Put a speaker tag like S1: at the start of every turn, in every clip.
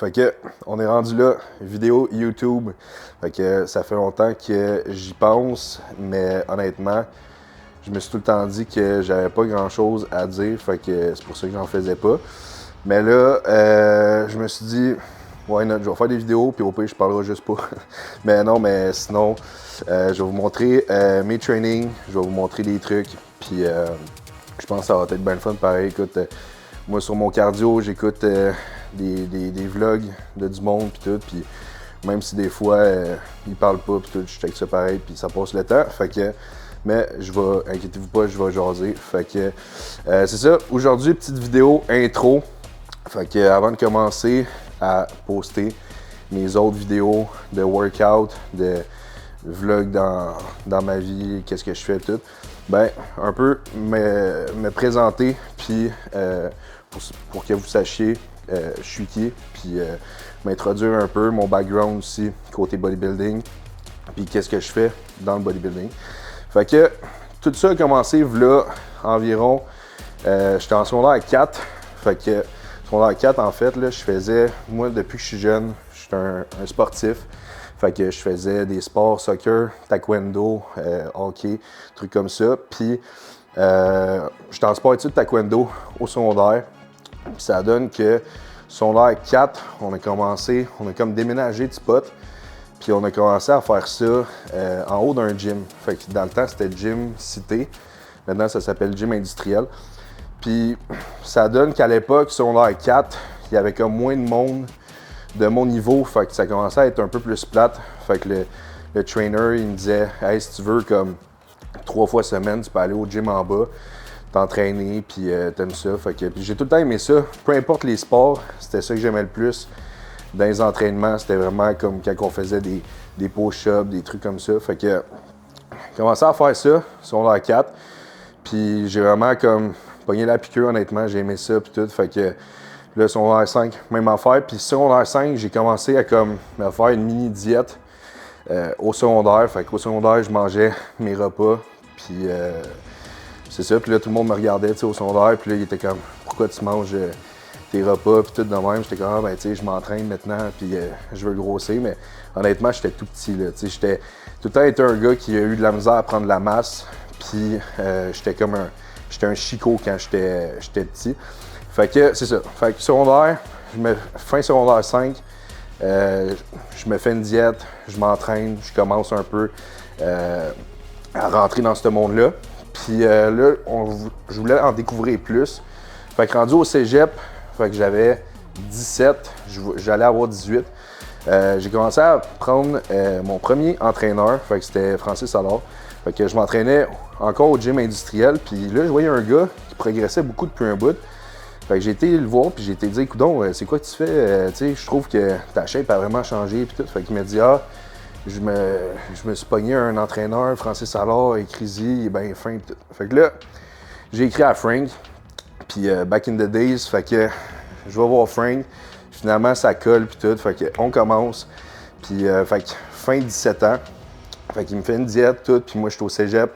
S1: Fait que on est rendu là, vidéo YouTube. Fait que ça fait longtemps que j'y pense, mais honnêtement, je me suis tout le temps dit que j'avais pas grand chose à dire, fait que c'est pour ça que j'en faisais pas. Mais là, je me suis dit, why not, je vais faire des vidéos, puis au pire, je parlerai juste pas. Mais non, mais sinon, je vais vous montrer mes trainings, je vais vous montrer des trucs, puis je pense que ça va être bien le fun pareil. Écoute, moi sur mon cardio, j'écoute des vlogs de du monde, puis tout, puis même si des fois, ils parlent pas, puis tout, je check ça pareil, puis ça passe le temps, fait que... Mais je vais, inquiétez-vous pas, je vais jaser. Fait que c'est ça. Aujourd'hui, petite vidéo intro. Fait que avant de commencer à poster mes autres vidéos de workout, de vlog dans ma vie, qu'est-ce que je fais, tout, ben un peu me présenter, puis pour que vous sachiez je suis qui, puis m'introduire un peu mon background aussi côté bodybuilding, puis qu'est-ce que je fais dans le bodybuilding. Fait que tout ça a commencé v'là environ, j'étais en secondaire 4, fait que secondaire 4 en fait, là, je faisais, moi depuis que je suis jeune, je suis un sportif, fait que je faisais des sports, soccer, taekwondo, hockey, trucs comme ça, puis j'étais en sport études taekwondo au secondaire, puis ça donne que secondaire 4, on a comme déménagé de spot. Puis on a commencé à faire ça en haut d'un gym. Fait que dans le temps, c'était gym cité. Maintenant, ça s'appelle gym industriel. Puis ça donne qu'à l'époque, secondaire 4, il y avait comme moins de monde de mon niveau. Fait que ça commençait à être un peu plus plate. Fait que le trainer, il me disait « Hey, si tu veux, comme 3 fois semaine, tu peux aller au gym en bas, t'entraîner, puis t'aimes ça. » Fait que puis j'ai tout le temps aimé ça. Peu importe les sports, c'était ça que j'aimais le plus. Dans les entraînements, c'était vraiment comme quand on faisait des push-ups, des trucs comme ça. Fait que j'ai commencé à faire ça, secondaire 4. Puis j'ai vraiment comme pogné la piqûre, honnêtement, j'ai aimé ça puis tout. Fait que là, secondaire 5, même affaire. Puis secondaire 5, j'ai commencé à comme me faire une mini diète au secondaire. Fait qu'au secondaire, je mangeais mes repas. Puis c'est ça. Puis là, tout le monde me regardait, tu sais, au secondaire. Puis là, il était comme, pourquoi tu manges tes repas, puis tout de même, j'étais comme, ben, tu sais, je m'entraîne maintenant, puis je veux grossir, mais honnêtement, j'étais tout petit, là, tu sais, j'étais tout le temps été un gars qui a eu de la misère à prendre la masse, puis j'étais un chicot quand j'étais petit. Fait que, c'est ça, fait que secondaire, fin secondaire 5, je me fais une diète, je m'entraîne, je commence un peu à rentrer dans ce monde-là, puis là, je voulais en découvrir plus, fait que rendu au cégep, fait que j'avais 17, j'allais avoir 18. J'ai commencé à prendre mon premier entraîneur, fait que c'était Francis Allard. Fait que je m'entraînais encore au gym industriel, puis là, je voyais un gars qui progressait beaucoup depuis un bout. Fait que j'ai été le voir, puis j'ai été dire, coudonc, c'est quoi que tu fais? Tu sais, je trouve que ta shape a vraiment changé, puis tout. Fait qu'il m'a dit, je me suis pogné un entraîneur, Francis Allard, écrit-y, il est bien fin, puis tout. Fait que là, j'ai écrit à Frank. Puis back in the days, fait que je vais voir Frank. Finalement, ça colle puis tout. Fait que on commence. Puis fait que fin 17 ans. Fait qu'il me fait une diète tout. Puis moi, je suis au cégep.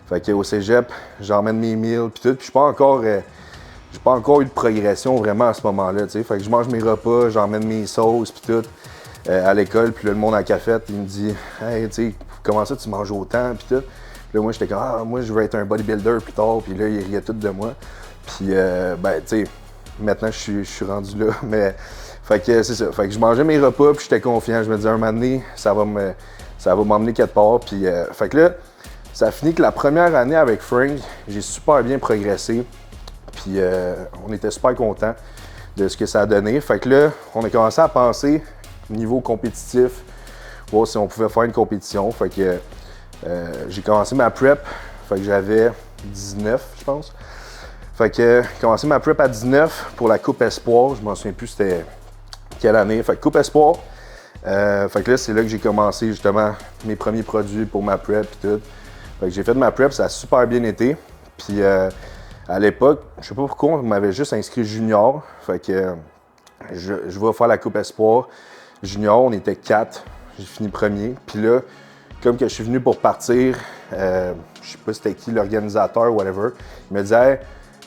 S1: Fait que au cégep, j'emmène mes meals puis tout. Puis j'ai pas encore eu de progression vraiment à ce moment-là. T'sais. Fait que je mange mes repas, j'emmène mes sauces puis tout à l'école. Puis là, le monde à la cafette, il me dit, hey, tu sais, comment ça tu manges autant puis tout. Puis là, moi, j'étais comme, moi, je veux être un bodybuilder plus tard. Puis là, il riait tout de moi. Puis, ben, tu sais, maintenant, je suis rendu là, mais, fait que c'est ça. Fait que je mangeais mes repas, puis j'étais confiant. Je me disais, un moment donné, ça va m'emmener quelque part. Puis, fait que là, ça a fini que la première année avec Frank, j'ai super bien progressé. Puis, on était super contents de ce que ça a donné. Fait que là, on a commencé à penser, niveau compétitif, voir si on pouvait faire une compétition. Fait que j'ai commencé ma prep. Fait que j'avais 19, je pense. Fait que j'ai commencé ma prep à 19 pour la Coupe Espoir. Je m'en souviens plus c'était quelle année. Fait que Coupe Espoir. Fait que là, c'est là que j'ai commencé justement mes premiers produits pour ma prep et tout. Fait que j'ai fait ma prep, ça a super bien été. Puis à l'époque, je sais pas pourquoi, on m'avait juste inscrit junior. Fait que je vais faire la Coupe Espoir. Junior, on était 4. J'ai fini premier. Puis là, comme que je suis venu pour partir, je sais pas c'était qui l'organisateur, whatever, il me disait,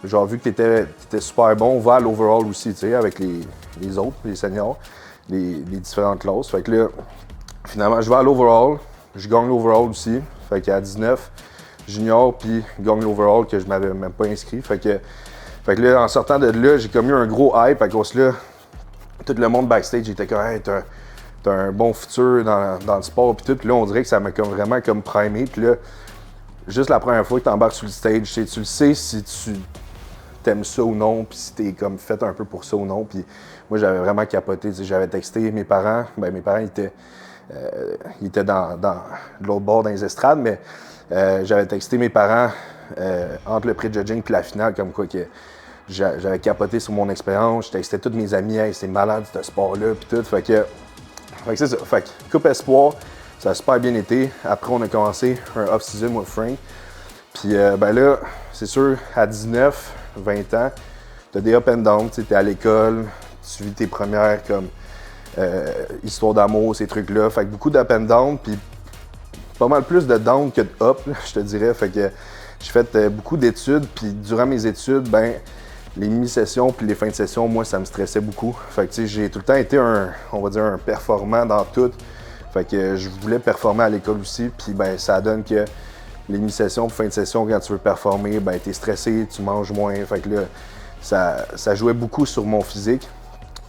S1: genre, vu que t'étais super bon, va à l'overall aussi, tu sais, avec les autres, les seniors. les différentes classes. Fait que là, finalement, je vais à l'overall. Je gagne l'overall aussi. Fait qu'à 19, junior, puis gagne l'overall que je m'avais même pas inscrit. Fait que là, en sortant de là, j'ai comme eu un gros hype à cause là, tout le monde backstage était comme hey, t'as un bon futur dans le sport puis tout. Puis là, on dirait que ça m'a comme vraiment comme primé. Puis là, juste la première fois que tu embarques sur le stage, tu le sais si tu t'aimes ça ou non, puis si t'es comme fait un peu pour ça ou non. Puis moi, j'avais vraiment capoté. J'avais texté mes parents. Ben, mes parents ils étaient de l'autre bord dans les estrades, mais j'avais texté mes parents entre le pré-judging et la finale, comme quoi que j'avais capoté sur mon expérience. Je textais tous mes amis, hey, c'est malade ce sport-là, puis tout. Fait que c'est ça. Fait que Coupe Espoir, ça a super bien été. Après, on a commencé un off-season avec Frank. Puis ben là, c'est sûr, à 19, 20 ans, t'as des up and down, t'es à l'école, tu vis tes premières comme histoires d'amour, ces trucs-là. Fait que beaucoup d'up and down, puis pas mal plus de down que de up, là, je te dirais. Fait que j'ai fait beaucoup d'études, puis durant mes études, ben les mini-sessions puis les fins de session, moi, ça me stressait beaucoup. Fait que j'ai tout le temps été on va dire, un performant dans tout. Fait que je voulais performer à l'école aussi, puis ben ça donne que les mini-sessions, fin de session, quand tu veux performer, ben t'es stressé, tu manges moins. Fait que là, ça jouait beaucoup sur mon physique.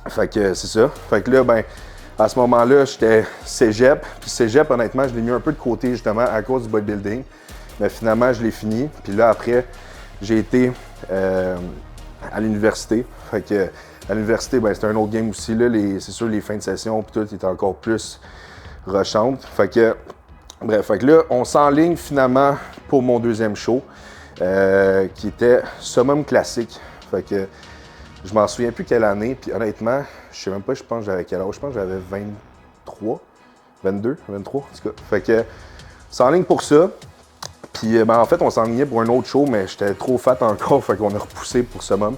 S1: Fait que c'est ça. Fait que là, ben à ce moment-là, j'étais cégep. Puis cégep, honnêtement, je l'ai mis un peu de côté justement à cause du bodybuilding. Mais finalement, je l'ai fini. Puis là, après, j'ai été à l'université. Fait que à l'université, ben c'était un autre game aussi. Là, c'est sûr, les fins de session puis tout étaient encore plus rushantes. Fait que bref, fait que là, on s'enligne finalement pour mon deuxième show, qui était Summum Classique. Fait que je m'en souviens plus quelle année, puis honnêtement, je sais même pas, je pense que j'avais quel âge, je pense que j'avais 23, 22, 23, en tout cas. Fait que, s'enligne pour ça, puis ben, en fait, on s'enlignait pour un autre show, mais j'étais trop fat encore, fait qu'on a repoussé pour Summum.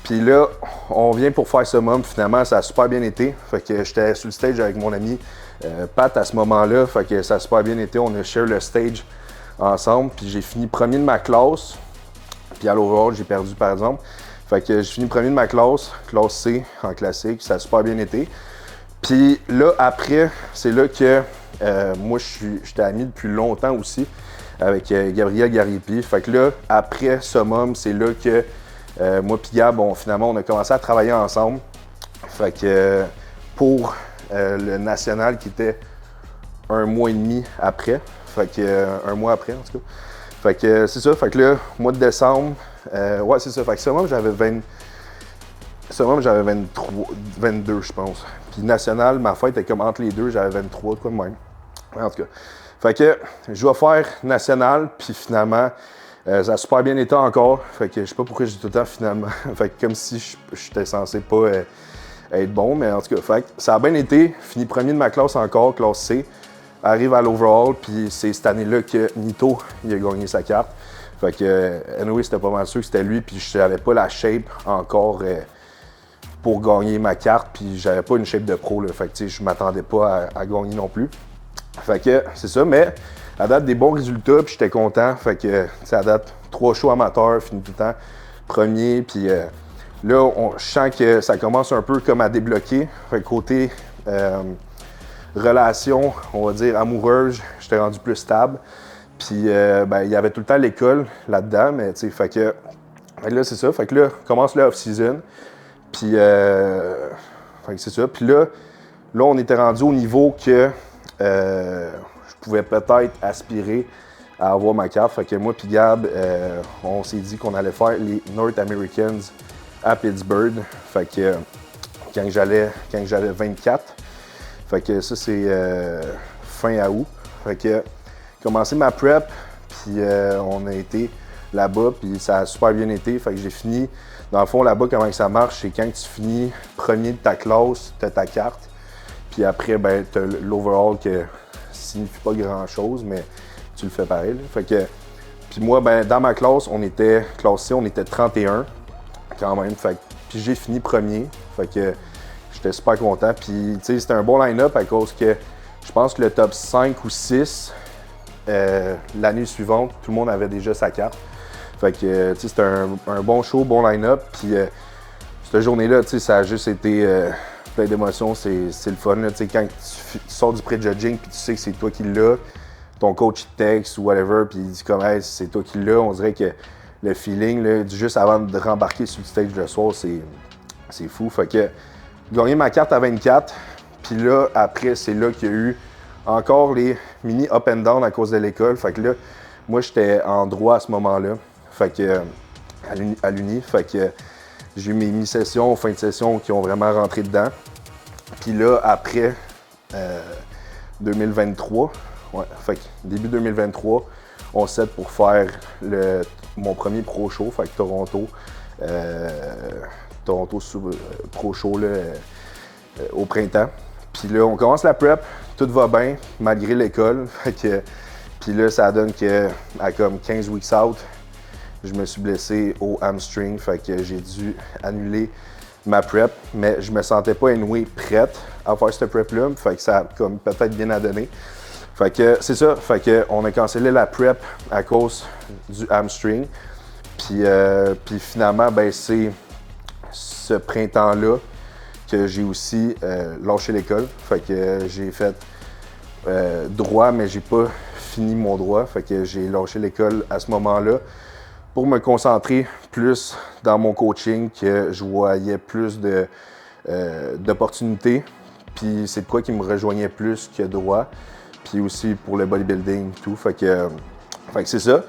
S1: Puis là, on vient pour faire Summum, finalement, ça a super bien été. Fait que j'étais sur le stage avec mon ami Pat à ce moment-là, fait que ça a super bien été, on a share le stage ensemble, puis j'ai fini premier de ma classe, puis à l'overall, j'ai perdu par exemple. Fait que j'ai fini premier de ma classe C en classique, ça a super bien été. Puis là, après, c'est là que moi, j'étais ami depuis longtemps aussi avec Gabriel Garipi. Fait que là, après Summum, c'est là que moi et Gab, finalement, on a commencé à travailler ensemble. Fait que pour le national qui était un mois et demi après. Fait que un mois après, en tout cas. Fait que c'est ça. Fait que là, mois de décembre, ouais, c'est ça. Fait que Summum, j'avais 22, je pense. Puis national, ma fête était comme entre les deux, j'avais 23, quoi de même. En tout cas. Fait que je vais faire national, puis finalement, ça a super bien été encore. Fait que je sais pas pourquoi j'ai tout le temps finalement. Fait que comme si j'étais censé pas être bon, mais en tout cas, fait que ça a bien été. Fini premier de ma classe encore, classe C. Arrive à l'overall, puis c'est cette année-là que Nito il a gagné sa carte. Fait que, anyway, c'était pas mal sûr que c'était lui, puis je n'avais pas la shape encore pour gagner ma carte, puis j'avais pas une shape de pro, là. Fait que, je m'attendais pas à gagner non plus. Fait que, c'est ça, mais à date, des bons résultats, puis j'étais content. Fait que, à date, 3 shows amateurs, fini tout le temps premier, puis là, je sens que ça commence un peu comme à débloquer. Fait que côté relation, on va dire, amoureuse, j'étais rendu plus stable. Puis, ben, il y avait tout le temps l'école là-dedans, mais tu sais, fait que là, c'est ça. Fait que là, commence le off-season. Puis, fait que c'est ça. Puis là, on était rendu au niveau que je pouvais peut-être aspirer à avoir ma carte. Fait que moi puis Gab, on s'est dit qu'on allait faire les North Americans à Pittsburgh. Fait que quand j'avais 24. Fait que ça, c'est fin août. Fait que commencé ma prep, puis on a été là-bas, puis ça a super bien été. Fait que j'ai fini. Dans le fond, là-bas, comment ça marche, c'est quand tu finis premier de ta classe, tu as ta carte. Puis après, ben, tu as l'overall qui signifie pas grand-chose, mais tu le fais pareil. Là. Fait que, puis moi, ben, dans ma classe, classe C, on était 31 quand même. Fait que, puis j'ai fini premier. Fait que j'étais super content. Puis, tu sais, c'était un bon line-up à cause que je pense que le top 5 ou 6, l'année suivante, tout le monde avait déjà sa carte. Fait que, tu sais, c'était un bon show, bon line-up. Puis, cette journée-là, tu sais, ça a juste été plein d'émotions, c'est le fun. Là. Quand tu sors du pré-judging puis tu sais que c'est toi qui l'as, ton coach te texte ou whatever, puis il dit comme hey, c'est toi qui l'as, on dirait que le feeling, là, juste avant de rembarquer sur le stage le soir, c'est fou. Fait que j'ai gagné ma carte à 24, puis là, après, c'est là qu'il y a eu encore les mini up and down à cause de l'école. Fait que là, moi, j'étais en droit à ce moment-là, fait que à l'Uni. Fait que j'ai eu mes mi-sessions, fin de session qui ont vraiment rentré dedans. Puis là, après 2023, ouais, fait que début 2023, on set pour faire mon premier pro show, fait que Toronto pro show là, au printemps. Puis là, on commence la prep, tout va bien, malgré l'école. Puis là, ça donne qu'à comme 15 weeks out, je me suis blessé au hamstring, fait que j'ai dû annuler ma prep, mais je me sentais pas anyway prête à faire cette prep-là, fait que ça a comme peut-être bien à donner. Fait que c'est ça, fait que on a cancellé la prep à cause du hamstring. Puis finalement, ben c'est ce printemps-là que j'ai aussi lâché l'école. Fait que j'ai fait droit, mais j'ai pas fini mon droit. Fait que j'ai lâché l'école à ce moment-là pour me concentrer plus dans mon coaching, que je voyais plus d'opportunités. Puis c'est de quoi qui me rejoignait plus que droit. Puis aussi pour le bodybuilding et tout. Fait que c'est ça.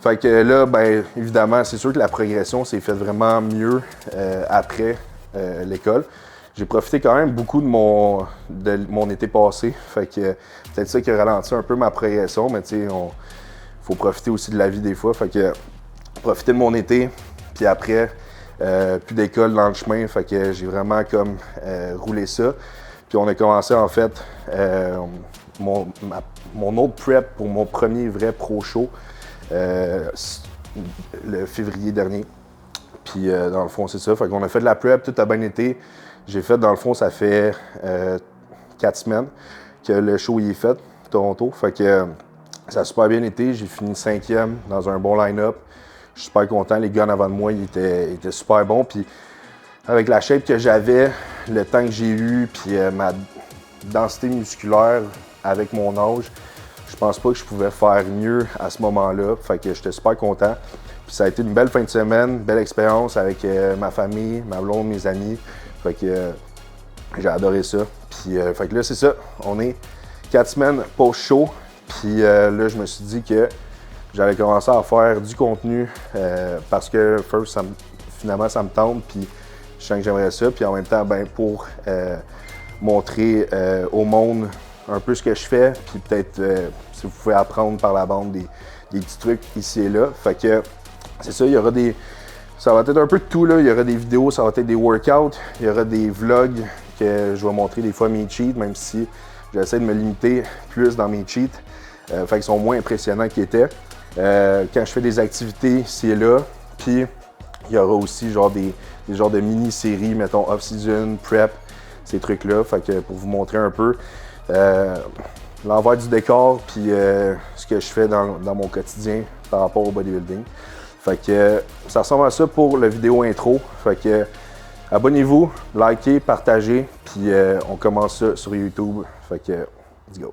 S1: Fait que là, ben évidemment, c'est sûr que la progression s'est faite vraiment mieux après l'école. J'ai profité quand même beaucoup de mon été passé. Fait que peut-être ça qui a ralenti un peu ma progression, mais tu sais, faut profiter aussi de la vie des fois. Fait que profiter de mon été, puis après, plus d'école dans le chemin. Fait que j'ai vraiment comme roulé ça. Puis on a commencé en fait mon autre prep pour mon premier vrai pro show le février dernier. Puis dans le fond, c'est ça. Fait qu'on a fait de la prep, tout a bien été. J'ai fait, dans le fond, ça fait 4 semaines que le show y est fait, Toronto. Fait que ça a super bien été. J'ai fini 5e dans un bon line-up. Je suis super content. Les gars en avant de moi, ils étaient super bons. Puis avec la shape que j'avais, le temps que j'ai eu, puis ma densité musculaire avec mon âge, je pense pas que je pouvais faire mieux à ce moment-là. Fait que j'étais super content. Puis ça a été une belle fin de semaine, belle expérience avec ma famille, ma blonde, mes amis. Fait que j'ai adoré ça. Puis fait que là, c'est ça. On est 4 semaines post-show. Puis là, je me suis dit que j'allais commencer à faire du contenu parce que first, finalement, ça me tente. Puis je sens que j'aimerais ça. Puis en même temps, ben, pour montrer au monde un peu ce que je fais. Puis peut-être si vous pouvez apprendre par la bande des petits trucs ici et là. Fait que c'est ça, il y aura ça va être un peu de tout là. Il y aura des vidéos, ça va être des workouts, il y aura des vlogs que je vais montrer des fois mes cheats, même si j'essaie de me limiter plus dans mes cheats. Fait qu'ils sont moins impressionnants qu'ils étaient. Quand je fais des activités ici et là, puis il y aura aussi genre des genres de mini-séries, mettons off-season, prep, ces trucs-là. Fait que pour vous montrer un peu l'envers du décor, puis ce que je fais dans mon quotidien par rapport au bodybuilding. Fait que ça ressemble à ça pour la vidéo intro. Fait que abonnez-vous, likez, partagez, puis on commence ça sur YouTube. Fait que let's go.